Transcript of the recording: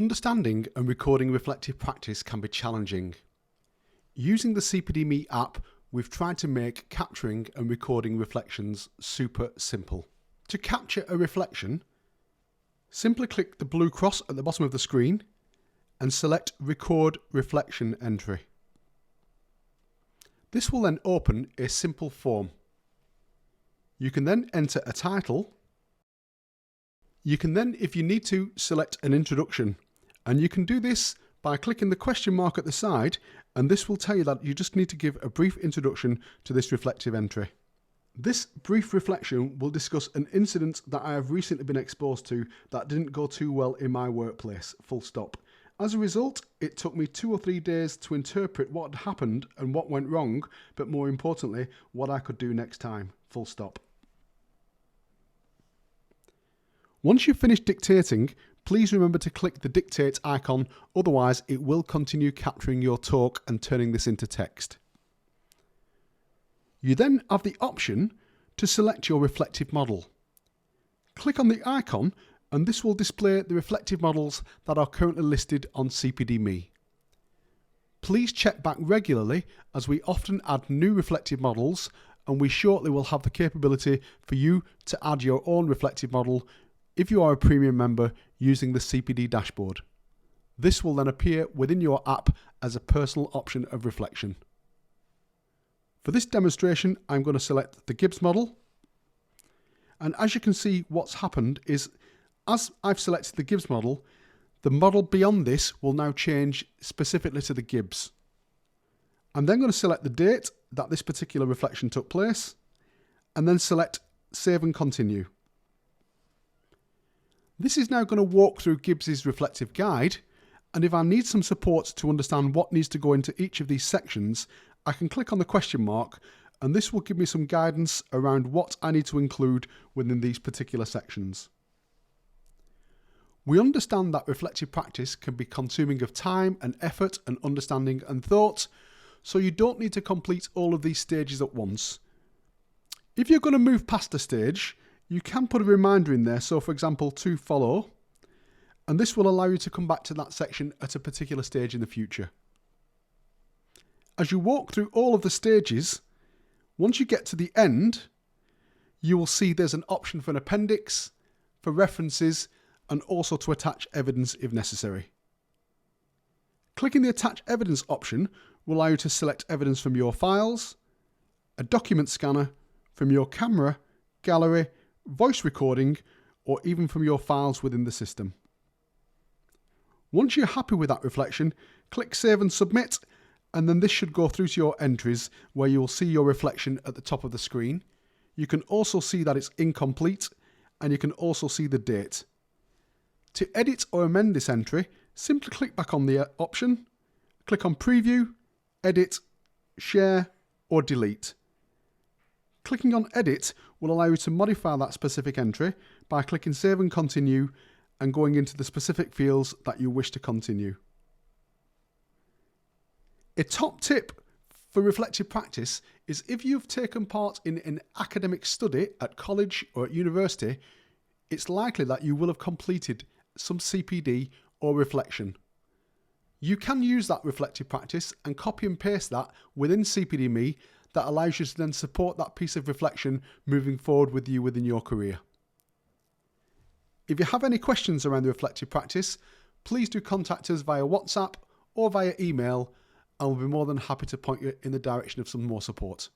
Understanding and recording reflective practice can be challenging. Using the CPD app, we've tried to make capturing and recording reflections super simple. To capture a reflection, simply click the blue cross at the bottom of the screen and select Record Reflection Entry. This will then open a simple form. You can then enter a title. You can then, if you need to, select an introduction, and you can do this by clicking the question mark at the side, and this will tell you that you just need to give a brief introduction to this reflective entry. This brief reflection will discuss an incident that I have recently been exposed to that didn't go too well in my workplace, full stop. As a result, it took me 2 or 3 days to interpret what had happened and what went wrong, but more importantly, what I could do next time, full stop. Once you've finished dictating, please remember to click the dictate icon, otherwise it will continue capturing your talk and turning this into text. You then have the option to select your reflective model. Click on the icon and this will display the reflective models that are currently listed on CPD. Please check back regularly as we often add new reflective models, and we shortly will have the capability for you to add your own reflective model if you are a premium member using the CPD dashboard. This will then appear within your app as a personal option of reflection. For this demonstration, I'm going to select the Gibbs model. And as you can see, what's happened is, as I've selected the Gibbs model, the model beyond this will now change specifically to the Gibbs. I'm then going to select the date that this particular reflection took place, and then select Save and Continue. This is now going to walk through Gibbs's reflective guide, and if I need some support to understand what needs to go into each of these sections, I can click on the question mark, and this will give me some guidance around what I need to include within these particular sections. We understand that reflective practice can be consuming of time and effort and understanding and thought, so you don't need to complete all of these stages at once. If you're going to move past a stage, you can put a reminder in there, so for example, to follow, and this will allow you to come back to that section at a particular stage in the future. As you walk through all of the stages, once you get to the end, you will see there's an option for an appendix, for references, and also to attach evidence if necessary. Clicking the Attach Evidence option will allow you to select evidence from your files, a document scanner, from your camera, gallery, voice recording, or even from your files within the system. Once you're happy with that reflection, click Save and Submit, and then this should go through to your entries where you will see your reflection at the top of the screen. You can also see that it's incomplete, and you can also see the date. To edit or amend this entry, simply click back on the option, click on Preview, Edit, Share, or Delete. Clicking on Edit will allow you to modify that specific entry by clicking Save and Continue and going into the specific fields that you wish to continue. A top tip for reflective practice is if you've taken part in an academic study at college or at university, it's likely that you will have completed some CPD or reflection. You can use that reflective practice and copy and paste that within CPD that allows you to then support that piece of reflection moving forward with you within your career. If you have any questions around the reflective practice, please do contact us via WhatsApp or via email, and we'll be more than happy to point you in the direction of some more support.